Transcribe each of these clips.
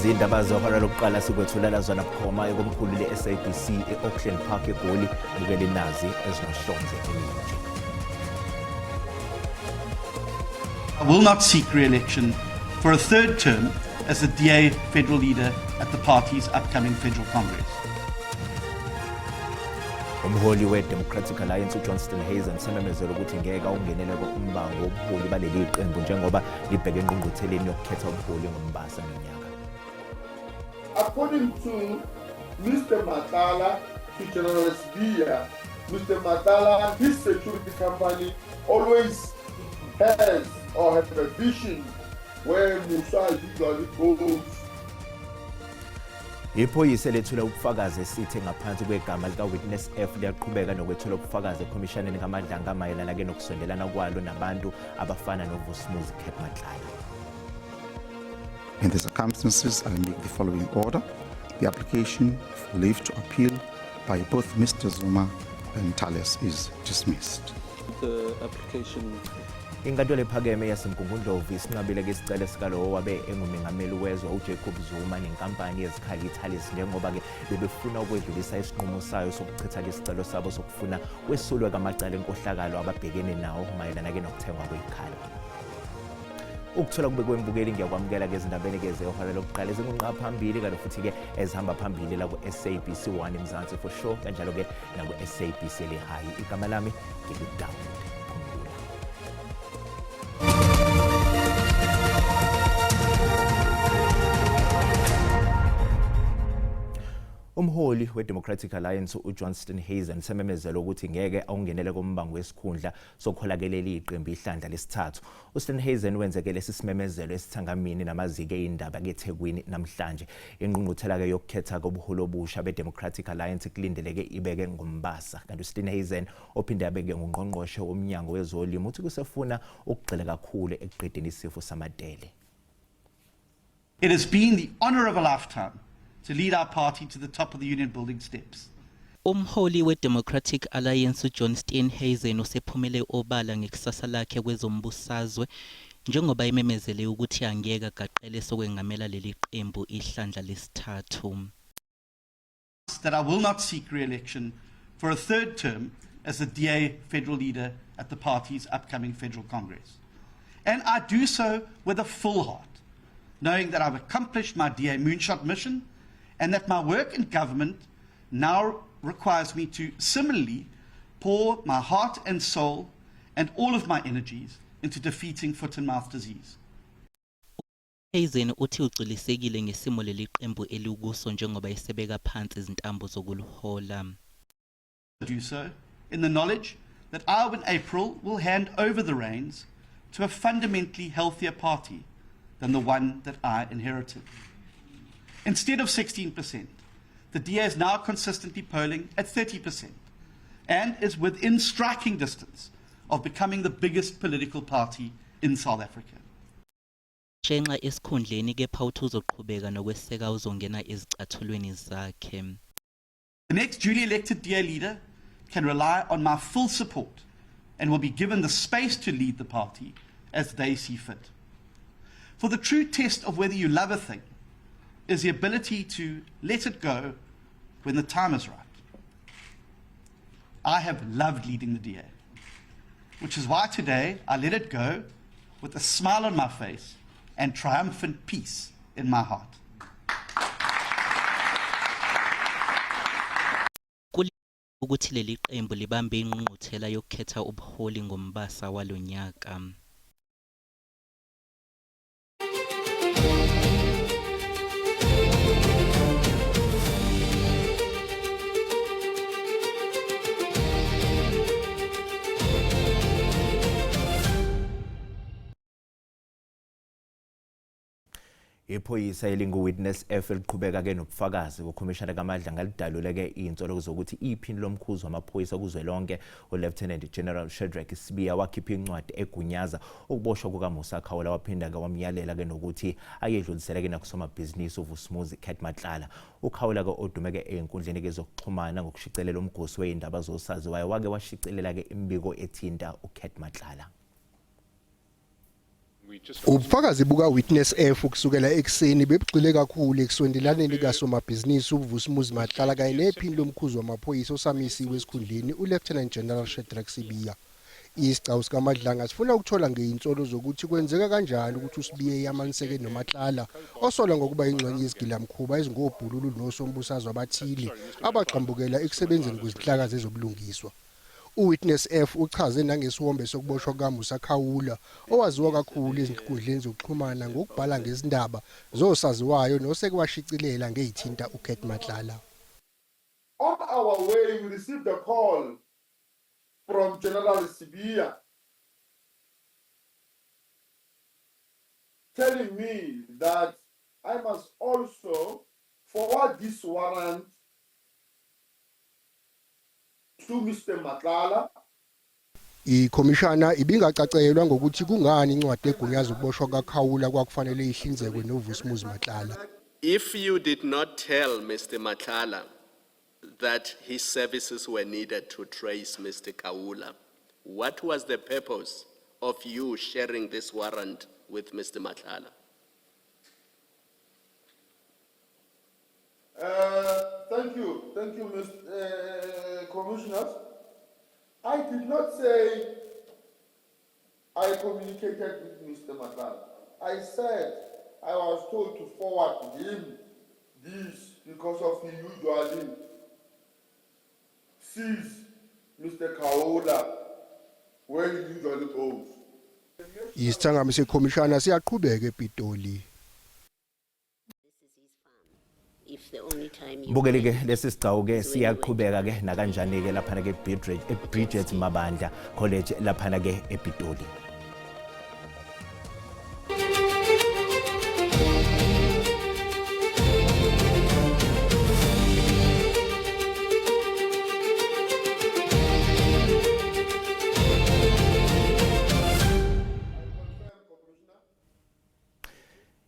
izindaba zohora lokuqala sikwethulela zona bukhoma ekomkhulu le-SABC e-Auckland Park eGoli bukele nazi ezinohlonze eningi. I will not seek re-election for a third term as the DA federal leader at the party's upcoming federal congress. Umholi we-Democratic Alliance uJohnston Hazen sememezela ukuthi ngeke ungenele umbango wobuholi baleli qembu njengoba libheke engqungqutheleni yokukhetha ubuholi ngoMbasa nonyaka. According to Mr. Matala, to General Sbia, Mr. Matala and his security company always has or have a vision where Musa usually goes. Iphoyisa lethula ubufakazi esithe ngaphansi kwegama lika Witness F liyaqhubeka nokwethula ubufakazi eKhomishaneni kaMadlanga mayelana ke nokusondelana kwalo nabantu abafana noVusumuzi Matlala. In the circumstances, I make the following order. The application for leave to appeal by both Mr. Zuma and Thales is dismissed. The application. Inkantolo ephakeme yaseMgungundlovu isinqabile ke isicelo sikalowo wabe engumengameli wezwe uJacob Zuma nenkampani yezikhali iThales njengoba ke bebefuna ukwedlulisa isinqumo sayo sokuchitha ke isicelo sabo sokufuna kwesulwe kamacala enkohlakalo ababhekene nawo mayelana ke nokuthengwa kwezikhali. Ukuthola kube kwembukeli ngiyakwamukela ke izindabeni ke zehora lokuqala ezinqqa phambili kanti futhi ke ezihamba phambili la ku SABC 1 eMzansi for sure kanjalo ke na ku SABC le high igama lami ngikuDawu. Umholi we-Democratic Alliance uJohnston Hazen sememezela ukuthi ngeke awungenele kombango wesikhundla sokholakela iqembu ihlandla lesithathu. uStan Hazen wenzeke lesi simemezelo esithangamini namaziko eindaba keThekwini namhlanje. Ingqungquthela ke yokukhetha kobuholi obusha be-Democratic Alliance kulindeleke ibeke ngoMbasa. Kanti uStan Hazen ophinde abeke ngungqongqoshe womnyango wezolimo uthi kusefuna ukugxila kakhulu ekuqedeni isifo samadele. It has been the honor of a lifetime to lead our party to the top of the union building steps. Umholi we-Democratic Alliance uJohnston Hazen usephumele obala ngekusasa lakhe kwezombusazwe njengoba imemezele ukuthi angeke agaqele sokwengamela leli qembu ihlandla lesithathu. That I will not seek re-election for a third term as the DA federal leader at the party's upcoming federal congress. And I do so with a full heart, knowing that I've accomplished my DA moonshot mission and that my work in government now requires me to similarly pour my heart and soul and all of my energies into defeating foot and mouth disease. Hazen uthi ugcilisekile ngesimo leli qembu elikuso njengoba isebeka phansi izintambo zokuluhola. Do so in the knowledge that I in April will hand over the reins to a fundamentally healthier party than the one that I inherited. Instead of 16%, the DA is now consistently polling at 30% and is within striking distance of becoming the biggest political party in South Africa. Shenxa esikhundleni kepha uthi uzoqhubeka nokweseka uzongena ezicathulweni zakhe. The next duly elected DA leader can rely on my full support and will be given the space to lead the party as they see fit. For the true test of whether you love a thing is the ability to let it go when the time is right. I have loved leading the DA, which is why today I let it go with a smile on my face and triumphant peace in my heart. Ukuthi leli qembu libambe ingqungquthela yokukhetha ubuholi ngoMbasa walonyaka. Iphoyisa elingu-Witness F liqhubeka ke nobufakazi kukhomishana kaMadlanga lidalule ke insolo zokuthi iphini lomkhuzi wamaphoyisa kuzwelonke uLieutenant General Shadrack Sibia wakhipha incwadi egunyaza ukuboshwa kukaMusa Khawula waphinda ke wamyalela ke nokuthi ayedlulisele ke nakusomabhizinisi uVusumuzi Matlala. uKhawula ke odume ke enkundleni ke zokuxhumana ngokushicelela umgosi weindaba zosaziwayo wake washicelela ke imbiko ethinta uKat Matlala. Ubufakazi buka Witness F kusukela ekseni bebugxile kakhulu ekusondelaneni kasomabhizinisi uVusumuzi Matlala kanye nephini lomkhuzi wamaphoyisa osamisiwe esikhundleni uLieutenant General Shadrack Sibiya. Isicau sikaMadlanga sifuna ukuthola ngeinsolo zokuthi kwenzeka kanjani ukuthi uSibiya yamaniseke noMatlala osola ngokuba ingxenye yezigilamkhuba ezingobhululu nosombusazwe abathili abaqhambukela ekusebenzeni kwezinhlaka zezobulungiswa. Uwitness F uchaze nangesiwombe sokuboshwa kaMusa Khawula owaziwa kakhulu ezinkundleni zokuxhumana ngokubhala ngezindaba zosaziwayo nosekwashicilela ngezithinta uKurt Matlala. On our way, we received a call from General Sibiya telling me that I must also forward this warrant to Mr. Matlala. Ikhomishana ibingacacelwa ngokuthi kungani incwadi egunyaza ukuboshwa kaKhawula kwakufanele ihlinzekwe noVusumuzi Matlala. If you did not tell Mr. Matlala that his services were needed to trace Mr. Khawula, what was the purpose of you sharing this warrant with Mr. Matlala? Thank you, Mr. Commissioners. I did not say I communicated with Mr. Matlala. I said I was told to forward him this because of he usually sees Mr. Khawula where he usually goes. Isithangami sekhomishana siyaqhubeka ePitoli. Bukeli ke lesi sigcawu ke siyaqhubeka ke nakanjani ke lapha ke Bridget Mabandla College lapha ke ePitoli.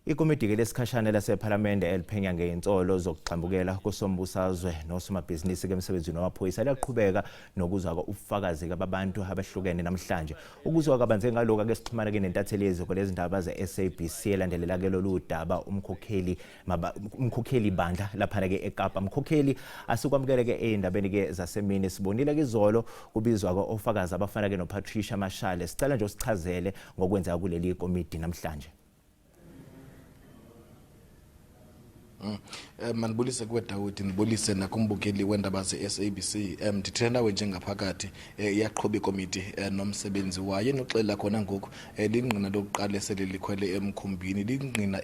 Ikomiti lesikhashana lasePhalamende eliphenya ngeinsolo zokuxhambukela kusombusazwe nosomabhizinisi kemsebenzini wamaphoyisa liyaqhubeka nokuzwa ubufakazi babantu abahlukene namhlanje. Ukuzwa kabanzi ngaloko ke sixhumana ke nentatheli yeziko lezindaba zeSABC elandelela ke lolu daba umkhokheli bandla lapha ke eKapa. Umkhokheli asikwamukele ke endabeni ke zasemini sibonile ke izolo kubizwa ke ofakazi abafana ke noPatricia Mashale. Sicela nje usichazele ngokwenza kuleli komiti namhlanje. Manibulise kuwe Dawudi, nibulise nakumbukeli wendaba zeSABC. Ndithenda we njengaphakathi iyaqhubeka ikomiti nomsebenzi wayo noxela khona ngoku lingqina lokuqala eselilikhwele emkhumbini lingqina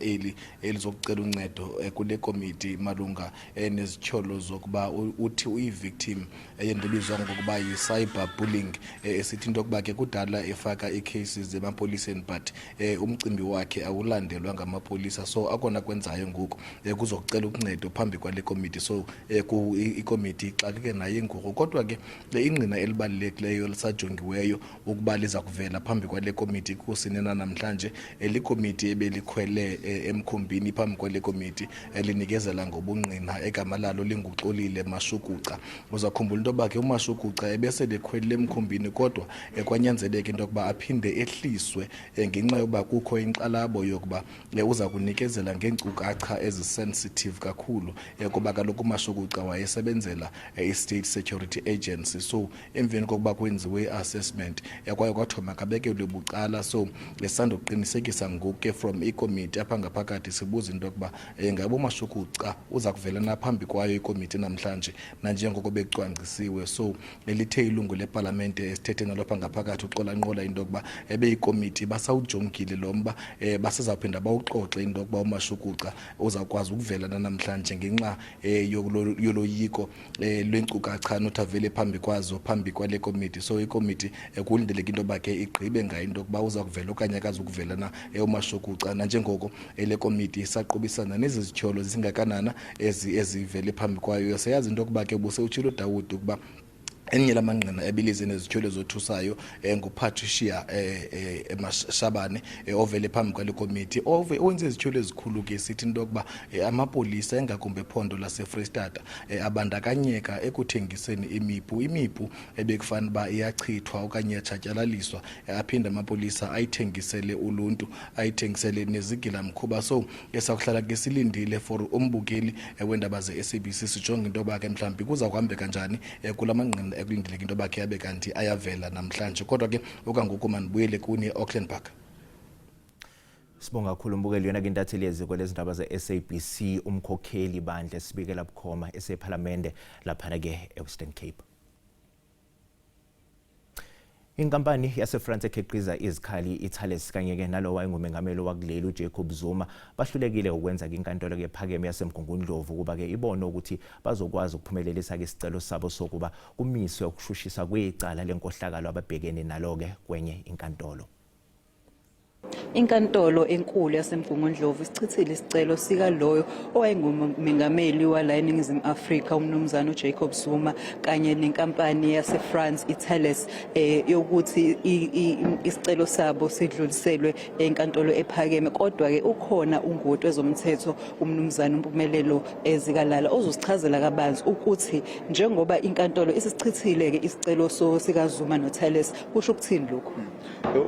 elizokucela uncedo kule komiti malunga nezithyolo zokuba uthi uyivictim eyendibizwa ngokuba yi-cyber bullying esithi into yokuba ke kudala efaka icases emapoliseni but umcimbi wakhe awulandelwa ngamapolisa so akona kwenzayo ngoku kuzokucela uncedo phambi kwale komiti so ikomiti ixakeke naye ngoku kodwa ke ingqina elibalulekileyo lisajongiweyo ukuba liza kuvela phambi kwale komiti kusinena namhlanje elikomiti ebelikhwele emkhumbini phambi kwale komiti elinikezela ngobungqina egama lalo linguXolile Mashukuca. Uzakhumbula into yoba ke uMashukuca ebese lekhwele emkhumbini kodwa kwanyanzeleka into yokuba aphinde ehliswe ngenxa yokuba kukho inkxalabo yokuba uza kunikezela ngeenkcukacha sensitive kakhulu kuba kaloku uMashukuca wayesebenzela i-State Security Agency so emveni kokuba kwenziwe i-assessment kwaye kwathiwa makabekelwe bucala so lesandoqinisekisa ngoku ke from ikomiti apha ngaphakathi sibuza into yokuba ngabe uMashukuca uza kuvela naphambi kwayo ikomiti namhlanje nanjengoko becwangcisiwe so elithe ilungu leParlamente esithethe nalapha ngaphakathi uxola nqola into yokuba ebeyikomiti basawujongile lo mba basezaphinda bawuxoxe into yokuba uMashukuca uzakwazi ukuvela namhlanje ngenxa yoloyiko lwenkcukacha nothavele phambi kwazo phambi kwale komiti so ikomiti kulindeleke into yoba ke igqibe ngayo into yokuba uza kuvela okanye akazi ukuvela na uMashukuca nanjengoko le komiti isaqubisana nezi zithyolo zingakanana ezivele phambi kwayo siyazi into yokuba ke ubusewutshilo Dawudi ukuba enye lamangqina ebilize nezithulo zothusayo nguPatricia Mashabane ovele phambi kwale komiti owenze izithulo ezikhulu ke sithi into yokuba amapolisa engakumbe ephondo laseFreystata abandakanyeka ekuthengiseni imipu ebekufanele uba iyachithwa okanye iyatshatyalaliswa aphinda amapolisa ayithengisele uluntu ayithengisele nezigilamkhuba. So esakuhlala ke silindile for umbukeli wendaba ze-SABC sijonge into yoba ke mhlawumbi kuza kuhambe kanjani kulamangqina ekulindeleke into bakhe yabe kanti ayavela namhlanje kodwa ke okangoku manibuyele kuni Auckland Park. Sibonga kakhulu umbukeli yona ke intatheli yeziko lezindaba ze-SABC umkhokheli bandla Sibikela Bukhoma esePhalamende lapha ke eWestern Cape. Inkampani yaseFrance ekhiqiza izikhali iThales kanye ke nalowo wayengumengameli wakuleli uJacob Zuma bahlulekile ukwenza ke inkantolo ke phakeme yaseMgungundlovu kuba ke ibona ukuthi bazokwazi ukuphumelelisa ke isicelo sabo sokuba kumiswe ukushushisa kwecala lenkohlakalo ababhekene nalo ke kwenye inkantolo. Inkantolo enkulu yaseMgungundlovu isichithile isicelo sika loyo owayengumengameli wala eNingizimu Afrika umnumzana uJacob Zuma kanye nenkampani yaseFrance iThales yokuthi isicelo sabo sidluliselwe enkantolo ephakeme kodwa ke ukhona ungoti wezomthetho umnumzana uMpumelelo ezikalala ozosichazela kabanzi ukuthi njengoba inkantolo isichithile ke isicelo sika Zuma noThales kusho ukuthini lokho.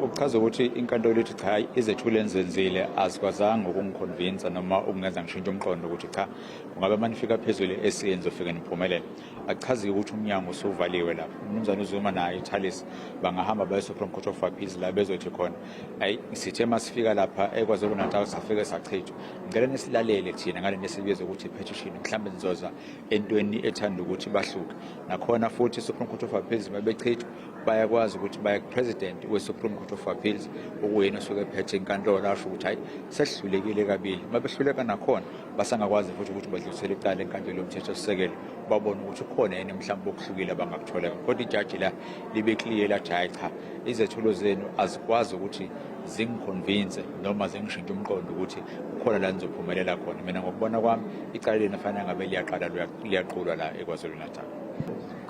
Ukuchaza ukuthi inkantolo ithi cha izethulo enzenzile asikwazanga ukungiconvince noma ukungenza ngishintshe umqondo ukuthi cha ungabe manifika phezulu esiyenze ufike niphumelele. Akuchazi ukuthi umnyango usuvaliwe lapha. Umnumzana uZuma naye iThales bangahamba baye Supreme Court of Appeals la bezothi khona ayi sithe masifika lapha eKwaZulu-Natal safike sachithwa. Ngicela nesilalele thina ngale nesibizo ukuthi petition mhlambe nizoza entweni ethanda ukuthi bahluke. Nakhona futhi Supreme Court of Appeals babechithwa bayakwazi ukuthi baye kupresident weSupreme Court of Appeals okuyena osuke phethe inkantolo lasho ukuthi hayi sehlulekile kabili mabehluleka nakhona basangakwazi futhi ukuthi badlulisele icala enkantolo yomthetho sisekelo babona ukuthi khona yena mhlawumbe okuhlukile abangakuthola kodwa ijaji la libe clear lathi hayi cha izethulo zenu azikwazi ukuthi zingiconvince noma zingishintshe umqondo ukuthi ukhona la nizophumelela khona. Mina ngokubona kwami icala lena fanele ngabe liyaqala liyaqulwa la eKwaZulu-Natal.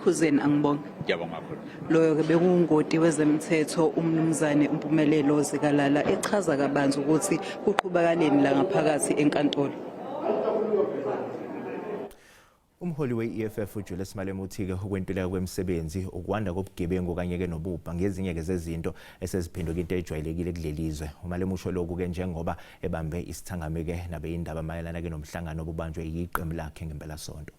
Khuzeni angibonga. Ngiyabonga kakhulu. Loyo ke bekungoti wezemthetho umnumzane uMpumelelo Zikalala echaza kabanzi ukuthi kuqhubakaleni la ngaphakathi enkantolo. Umholi we-EFF uJulius Malema uthi ke ukwentuleka kwemisebenzi ukwanda kobugebengu kanye ke nobupha ngezinye ke zezinto eseziphinduka into ejwayelekile kulelizwe. Umalema usho lokhu ke njengoba ebambe isithangame ke nabe indaba mayelana ke nomhlangano obubanjwe yiqembu lakhe ngempela sonto.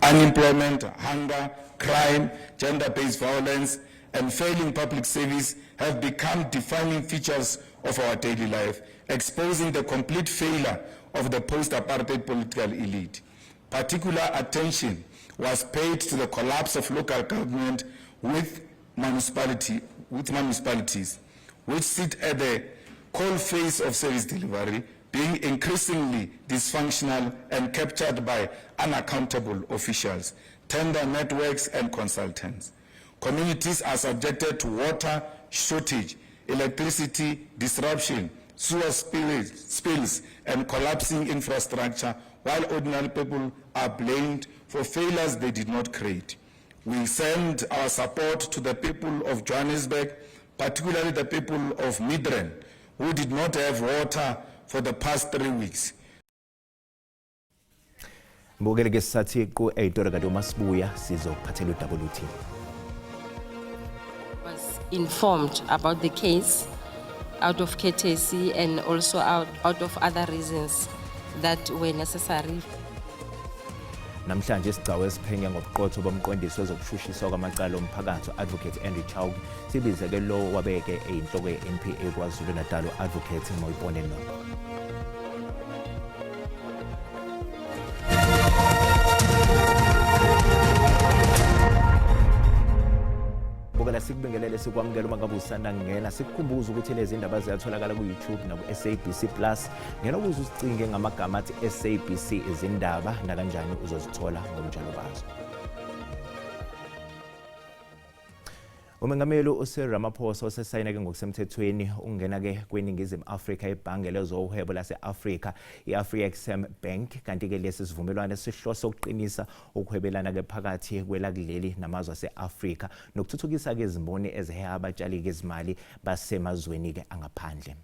Unemployment, hunger, crime, gender-based violence, and failing public service have become defining features of our daily life, exposing the complete failure of the post-apartheid political elite. Particular attention was paid to the collapse of local government with municipalities, which sit at the coalface of service delivery, being increasingly dysfunctional and captured by unaccountable officials, tender networks and consultants. Communities are subjected to water shortage, electricity disruption, sewer spills and collapsing infrastructure, while ordinary people are blamed for failures they did not create. We send our support to the people of Johannesburg, particularly the people of Midrand, who did not have water for the past 3 weeks. Mbukele ke sathi ku 8 kade uMasibuya sizokuphathela uWT. Was informed about the case out of courtesy and also out of other reasons that were necessary. Namhlanje isigcawu esiphenya ngobuqotho bomqondisi wezokushushiswa kwamacala omphakathi Advocate Andrew Chauke sibize ke lo wabeke eyinhloko yeNPA KwaZulu-Natal Advocate Moyibone Nombo. Bokala sikubingelele sikwamukela uma ngabe usanda ngena sikukhumbuza ukuthi lezi indaba ziyatholakala ku YouTube na ku SABC Plus ngena ukuze usicinge ngamagama athi SABC izindaba na kanjani uzozithola ngomjalo bazo. Umengameli uCyril Ramaphosa osesayina ke ngokusemthethweni ungena ke kweNingizimu Afrika ebhange lezohwebo lase-Afrika i-Afriexim Bank kanti ke lesi sivumelwano sihlose ukuqinisa ukuhwebelana ke phakathi kwelakuleli namazwe ase-Afrika nokuthuthukisa ke izimboni eziheha abatshali gezimali basemazweni ke angaphandle.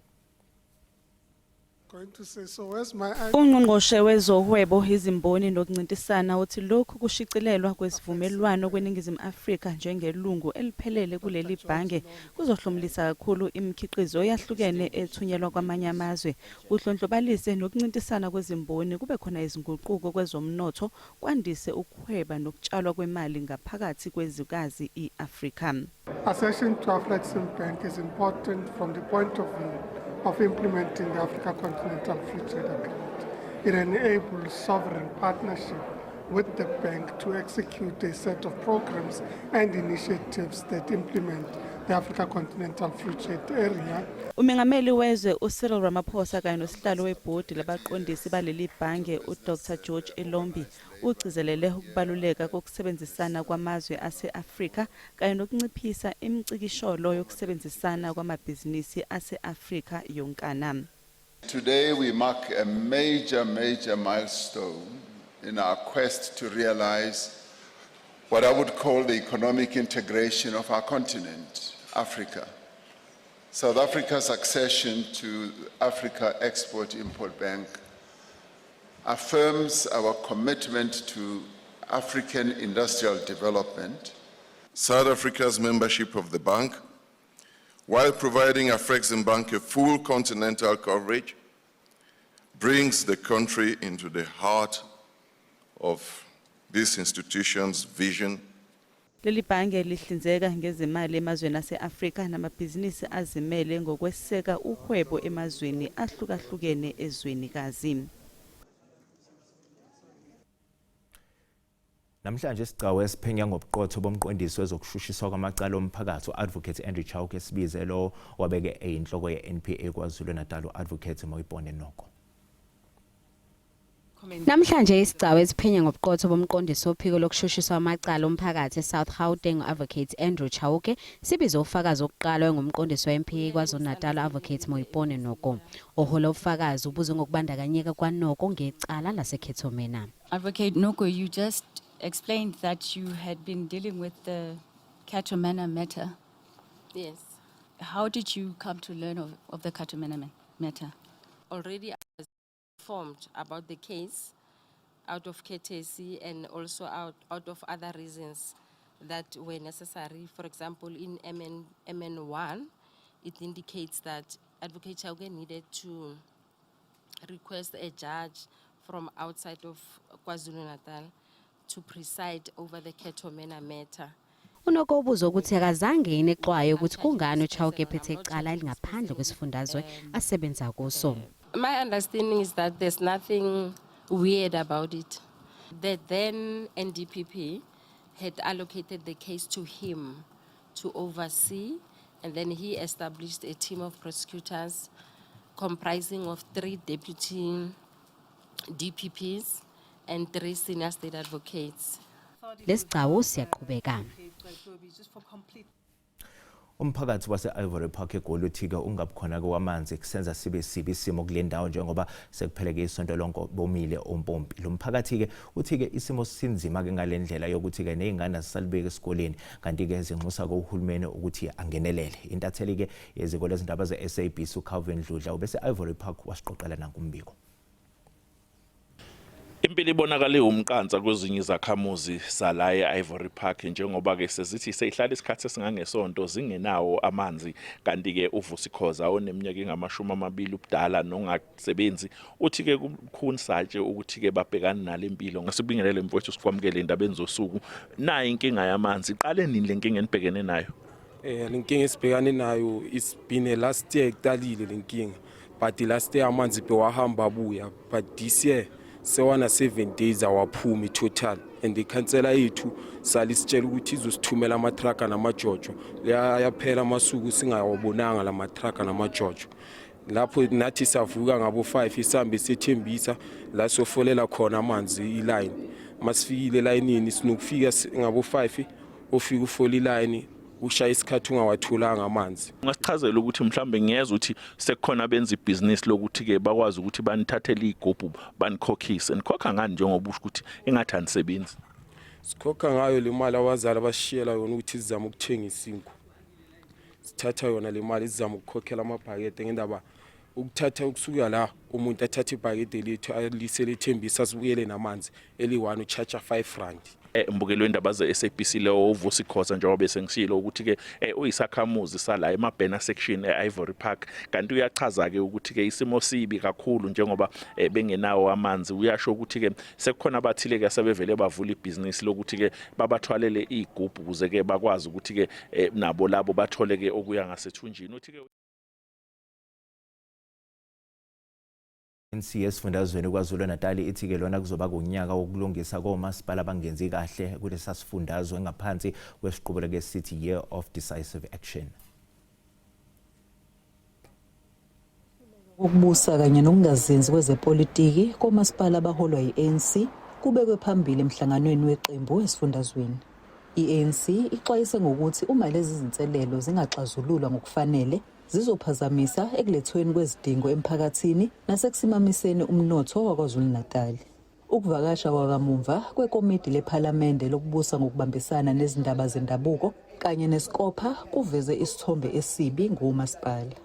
Ungqongqoshe wezohwebo izimboni nokuncintisana uthi lokhu kushicilelwa kwesivumelwano kweNingizimu Afrika njengelungu eliphelele kuleli bhange kuzohlomulisa kakhulu imikhiqizo yahlukene ethunyelwa kwamanye amazwe kuhlonhlobalise nokuncintisana kwezimboni kube khona izinguquko kwezomnotho kwandise ukuhweba nokutshalwa kwemali ngaphakathi kwezwekazi i-Afrika. Accession to Afriexim Bank is important from the point of view of implementing the Africa Continental Free Trade Agreement. It enables sovereign partnership with the bank to execute a set of programs and initiatives that implement the Africa Continental Free Trade Area. Umengameli wezwe uCyril Ramaphosa kanye nosihlalo webhodi labaqondisi baleli bhange uDr George Elombi ugcizelele ukubaluleka kokusebenzisana kwamazwe ase-Afrika kanye nokunciphisa imicikisholo yokusebenzisana kwamabhizinisi ase-Afrika yonkana. Today we mark a major milestone in our quest to realize what I would call the economic integration of our continent, Africa. South Africa's accession to Africa Export-Import Bank affirms our commitment to African industrial development. South Africa's membership of the bank, while providing Afriexim Bank a full continental coverage, brings the country into the heart of this institution's vision. Leli bhange lihlinzeka ngezimali emazweni ase-Afrika namabhizinisi azimele ngokweseka uhwebo emazweni ahlukahlukene ezwenikazi. Namhlanje isigcawu esiphenya ngobuqotho bomqondisi wezokushushiswa kwamacala omphakathi u-Advocate Andrew Chauke esibize lo wabeke eyinhloko ye-NPA KwaZulu-Natal u-Advocate Moyibone Noko. Namhlanje isigcawu esiphenya ngobuqotho bomqondisi ophiko lokushushiswa amacala omphakathi eSouth Gauteng Advocate Andrew Chauke sibize ufakazi oqala ngumqondisi we-NPA KwaZulu-Natal Advocate Moyibone Noko. Ohola ufakazi ubuze ngokubandakanyeka kwaNoko ngecala laseKhethomena. Advocate Noko, you just explained that you had been dealing with the Khethomena matter. Yes. How did you come to learn of the Khethomena matter? Already I was informed about the case out of courtesy and also out of other reasons that were necessary. For example, in MN1, it indicates that Advocate Chauke needed to request a judge from outside of KwaZulu-Natal to preside over the Khethomena matter. Unoko ubuza ukuthi akazange inexwayo ukuthi kungani uChauke ephethe icala elingaphandle kwesifundazwe asebenza kuso. My understanding is that there's nothing weird about it. The then NDPP had allocated the case to him to oversee, and then he established a team of prosecutors comprising of 3 deputy DPPs and 3 senior state advocates. Lesigcawu siyaqhubeka. Umphakathi wase-Ivory Park eGoli uthi-ke ungabukhona kwamanzi kusenza sibe sibi isimo kule ndawo njengoba sekupheleke isonto lonke bomile ompompi. Lo mphakathi-ke uthi-ke isimo sinzima-ke ngale ndlela yokuthi-ke ney'ngane azisalibeki esikoleni kanti-ke zinxusa kohulumeni ukuthi angenelele. Intatheli-ke yeziko lezindaba ze-SABC uCalvin Dludla ubese-Ivory Park wasiqoqela nankumbiko. Impilo ibonakale umqansa kwezinye izakhamuzi zala e-Ivory Park njengoba ke sezithi seyihlala isikhathi esingangesonto zingenawo amanzi kanti ke uVusikhoza oneminyaka engama-20 ubudala nongasebenzi uthi ke kukhunisatshe ukuthi ke babhekana nale impilo ngasibingelele mfowethu sikwamukele indabeni zosuku nayo inkinga yamanzi iqale nini le nkinga enibhekene nayo lenkinga esibhekane nayo isibhine last year kuqalile lenkinga but last year amanzi bewahamba abuya but this year sewana 7 days awaphumi total and ikhansela yethu salisitshela ukuthi izosithumela amatraka namajojo yaphela amasuku singawabonanga la matraka namajojo lapho nathi savuka ngabo 5 isambe sethembisa la sofolela khona amanzi iline masifikile elayinini sinokufika ngabo 5 ofika ufola iline ushaya isikhathi ungawatholanga amanzi. Ungasichazela ukuthi mhlambe ngiyeza ukuthi sekukhona benza ibhizinisi lokuthi ke bakwazi ukuthi banithathele igubhu banikhokhise. Nikhokha ngani njengoba usho ukuthi engathi anisebenzi? Sikhokha ngayo le mali abazali abashiyela yona ukuthi sizama ukuthenga isinkwa. Sithatha yona le mali sizama ukukhokhela amabhakede ngendaba ukuthatha ukusuka la umuntu athathe ibhakede lethu alisele ethembisa sibuyele namanzi eli1 uchacha 5 rand. Mbukelo wendaba ze-SABC leyo uvusi Khoza njengoba bese ngisilo ukuthi ke uyisakhamuzi sala eMabhena section eIvory Park kanti uyachaza ke ukuthi ke isimo sibi kakhulu njengoba bengenawo amanzi uyasho ukuthi ke sekukhona abathile ke sebevele bavula ibhizinisi lokuthi ke babathwalele igubhu ukuze ke bakwazi ukuthi ke nabo labo bathole ke okuya ngasethunjini uthi ke ANC esifundazweni KwaZulu-Natal ithi ke lona kuzoba kunyaka wokulungisa komasipala bangenzi kahle kulesa sifundazwe ngaphansi kwesiqhubeko ke-City Year of Decisive Action. Ukubusa kanye nokungazinzi kwezepolitiki komasipala abaholwa yi-ANC kubekwe phambili emhlanganweni weqembu esifundazweni. I-ANC ixwayise ngokuthi uma lezi zinselelo zingaxazululwa ngokufanele zizophazamisa ekulethweni kwezidingo emphakathini nasekusimamiseni umnotho waKwaZulu-Natal. Ukuvakasha kwakamumva kwekomidi lephalamende lokubusa ngokubambisana nezindaba zendabuko kanye nesikopha kuveze isithombe esibi ngomasipala.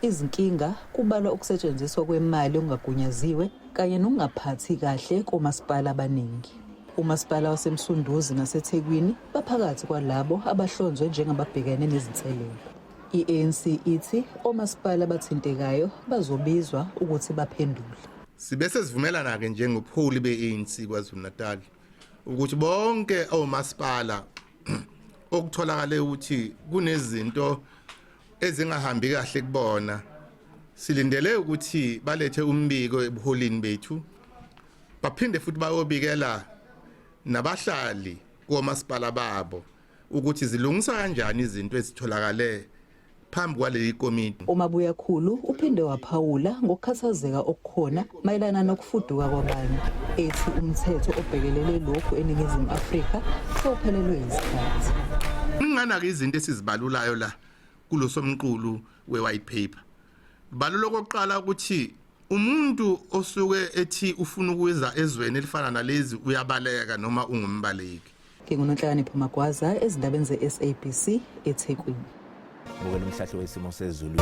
Izinkinga kubalwa ukusetshenziswa kwemali ongagunyaziwe kanye nokungaphathi kahle komasipala abaningi. Umasipala waseMsunduzi naseThekwini baphakathi kwalabo abahlonzwe njengababhekene nezinselelo. I-ANC ithi omasipala abathintekayo bazobizwa ukuthi baphendule. Sibese sivumelana ke njengopholi be-ANC KwaZulu-Natal ukuthi bonke omasipala okutholakala ukuthi kunezinto ezingahambi kahle kubona silindele ukuthi balethe umbiko ebuholini bethu baphinde futhi bayobikela nabahlali komasipala babo ukuthi zilungisa kanjani izinto ezitholakale phambi kwaleli komiti. uMabuyakhulu uphinde waphawula ngokukhathazeka okukhona mayelana nokufuduka kwabanye ethi umthetho obhekelele lokhu eNingizimu Afrika sewuphelelwe isikhathi. Ngingana izinto esizibalulayo la kulo somqulu we-white paper. Balulo kokuqala ukuthi umuntu osuke ethi ufuna ukuza ezweni elifana nalezi uyabaleka noma ungumbaleki. NginguNonhlakanipho Magwaza ezindabeni ze-SABC eThekwini. Bukela umhlahlo wesimo sezulu.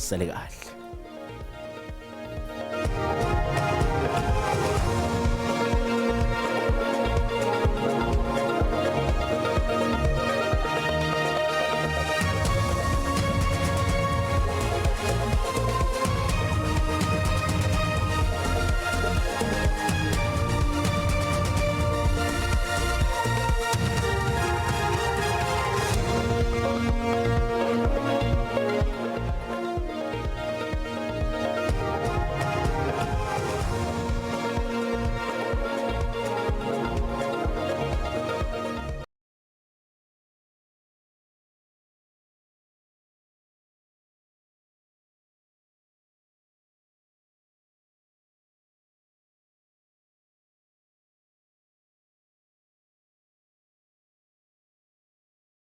Sale kahle.